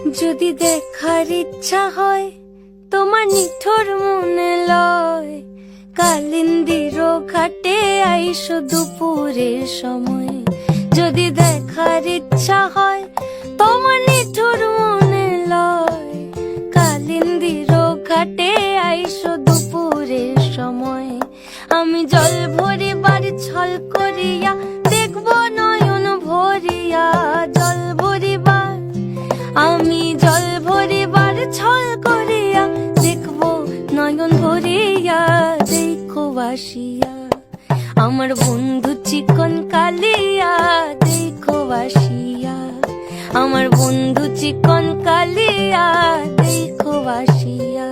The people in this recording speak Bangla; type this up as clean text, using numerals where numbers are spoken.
যদি দেখার ইচ্ছা হয় তোমার নিঠুর মনে লয়, কালিন্দির ঘাটে আইসো দুপুরের সময়। যদি দেখার ইচ্ছা হয় তোমার নিঠুর মনে লয়, কালিন্দির ঘাটে আইসো দুপুরের সময়। আমি জল ভরিবার ছল করিয়া দেখব নয়ন ভরিয়া, জল ভরিবার আমি জল ভরিবার ছল করিয়া দেখব নয়ন ভরিয়া। দেখো বাসিয়া আমার বন্ধু চিকন কালিয়া, দেখো বাসিয়া আমার বন্ধু চিকন কালিয়া, দেখো বাসিয়া।